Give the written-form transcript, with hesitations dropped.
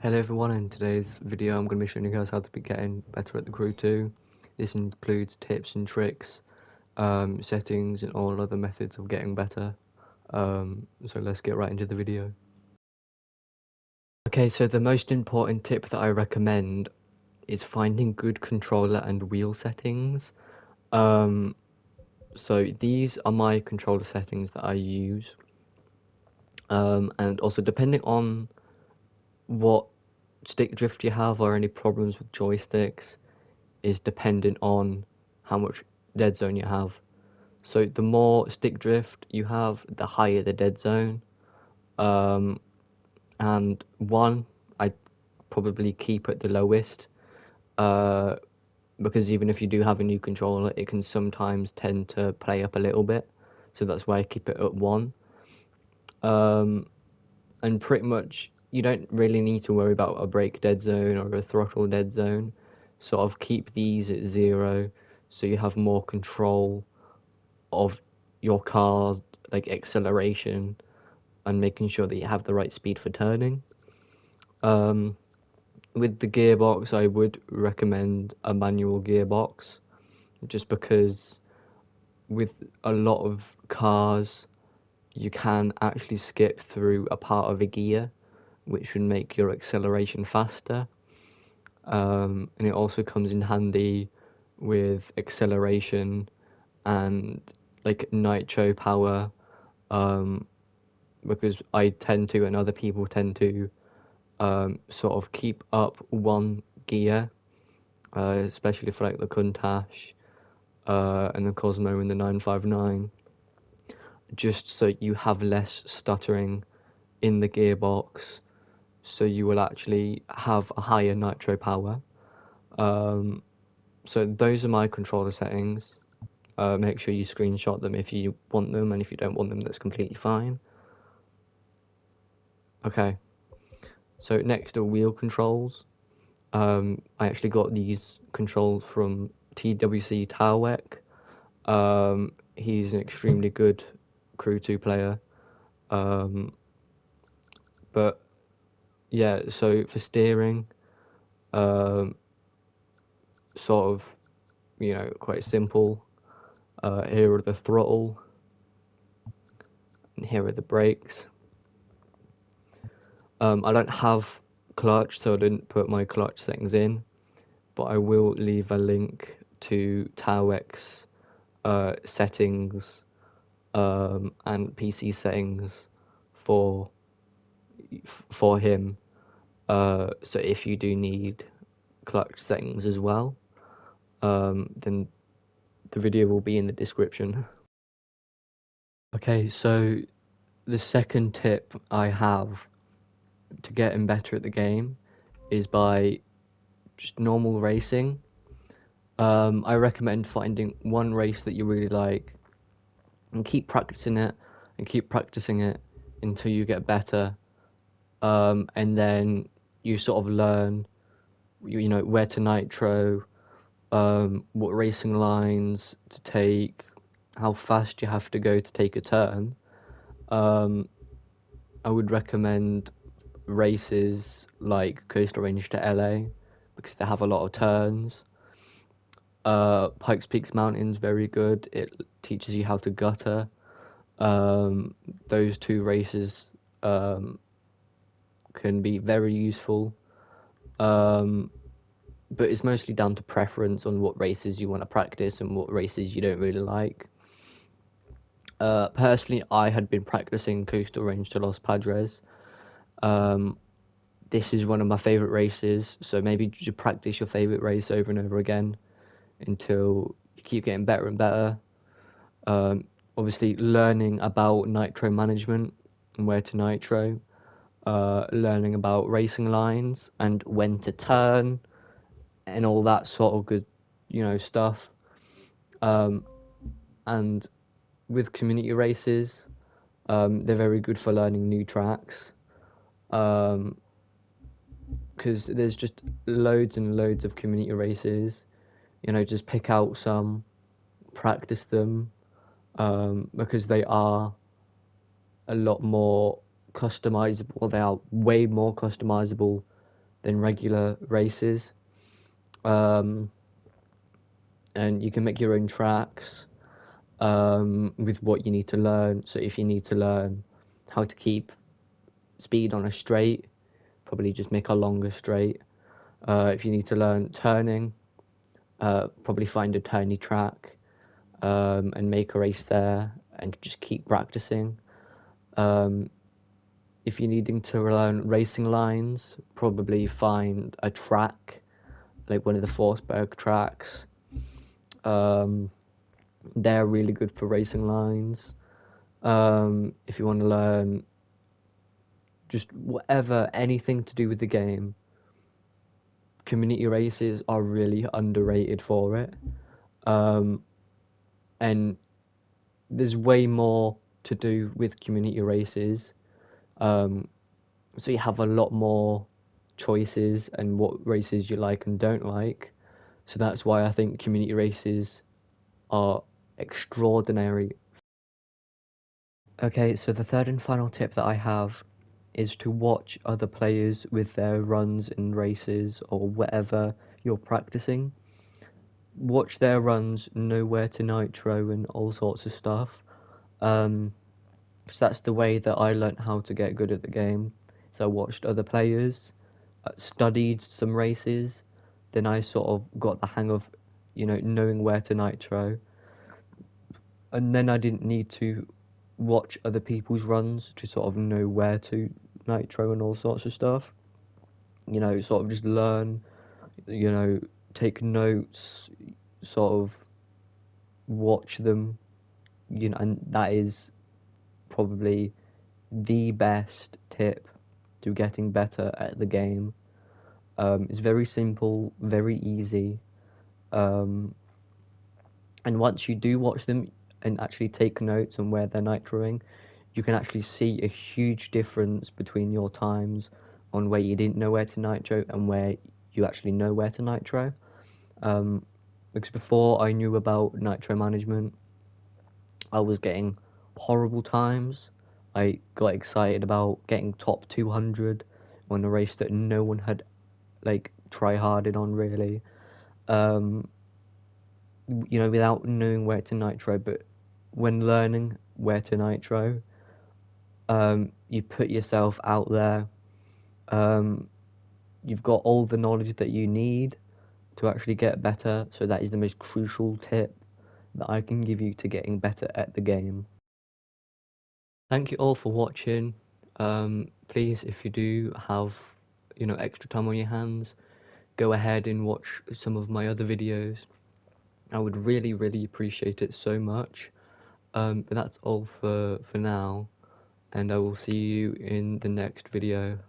Hello everyone, in today's video I'm going to be showing you guys how to be getting better at the Crew 2. This includes tips and tricks, settings and all other methods of getting better. So let's get right into the video. Okay, so the most important tip that I recommend is finding good controller and wheel settings. So these are my controller settings that I use. And also depending on what stick drift you have or any problems with joysticks is dependent on how much dead zone you have. So the more stick drift you have, the higher the dead zone. And one, I probably keep at the lowest, because even if you do have a new controller, it can sometimes tend to play up a little bit. So that's why I keep it at 1. And pretty much you don't really need to worry about a brake dead zone or a throttle dead zone. Sort of keep these at 0 so you have more control of your car, like acceleration, and making sure that you have the right speed for turning. With the gearbox, I would recommend a manual gearbox, just because with a lot of cars you can actually skip through a part of a gear, which would make your acceleration faster. And it also comes in handy with acceleration and like nitro power, because I tend to, and other people tend to, sort of keep up one gear, especially for like the Countach and the Cosmo and the 959, just so you have less stuttering in the gearbox, so you will actually have a higher nitro power. So those are my controller settings. Make sure you screenshot them if you want them, and if you don't want them, that's completely fine. Okay, so next are wheel controls. I actually got these controls from TWC Tawek. He's an extremely good Crew 2 player. But yeah, so for steering, sort of, quite simple. Here are the throttle, and here are the brakes. I don't have clutch, so I didn't put my clutch settings in, but I will leave a link to Tawek's settings and PC settings for him. So if you do need clutch settings as well, then the video will be in the description. Okay, so the second tip I have to getting better at the game is by just normal racing. I recommend finding one race that you really like and keep practicing it until you get better. And then you sort of learn, where to nitro, what racing lines to take, how fast you have to go to take a turn. I would recommend races like Coastal Range to LA because they have a lot of turns. Pikes Peak's Mountain's very good. It teaches you how to gutter. Those two races can be very useful. But it's mostly down to preference on what races you want to practice and what races you don't really like. Personally, I had been practicing Coastal Range to Los Padres. This is one of my favorite races, so maybe you practice your favorite race over and over again until you keep getting better and better. Obviously, learning about nitro management and where to nitro, learning about racing lines and when to turn, and all that sort of good, stuff. And with community races, they're very good for learning new tracks. Because there's just loads and loads of community races. Just pick out some, practice them, because they are a lot more customizable. They are way more customizable than regular races. And you can make your own tracks with what you need to learn. So if you need to learn how to keep speed on a straight, probably just make a longer straight. If you need to learn turning, probably find a turny track and make a race there and just keep practicing. If you're needing to learn racing lines, probably find a track like one of the Forsberg tracks. They're really good for racing lines. If you want to learn just whatever, anything to do with the game, community races are really underrated for it. And there's way more to do with community races. So you have a lot more choices and what races you like and don't like. So that's why I think community races are extraordinary. Okay, so the third and final tip that I have is to watch other players with their runs in races or whatever you're practicing. Watch their runs, know where to nitro and all sorts of stuff. So that's the way that I learnt how to get good at the game. So I watched other players, studied some races, then I sort of got the hang of, knowing where to nitro. And then I didn't need to watch other people's runs to sort of know where to nitro and all sorts of stuff. Sort of just learn, take notes, sort of watch them, and that is probably the best tip to getting better at the game. It's very simple, very easy. And once you do watch them and actually take notes on where they're nitroing, you can actually see a huge difference between your times on where you didn't know where to nitro and where you actually know where to nitro. Because before I knew about nitro management, I was getting horrible times. I got excited about getting top 200 on a race that no one had try-harded on really. Without knowing where to nitro, but when learning where to nitro, you put yourself out there. You've got all the knowledge that you need to actually get better, so that is the most crucial tip that I can give you to getting better at the game. Thank you all for watching. Please, if you do have extra time on your hands, go ahead and watch some of my other videos. I would really appreciate it so much. But that's all for now, and I will see you in the next video.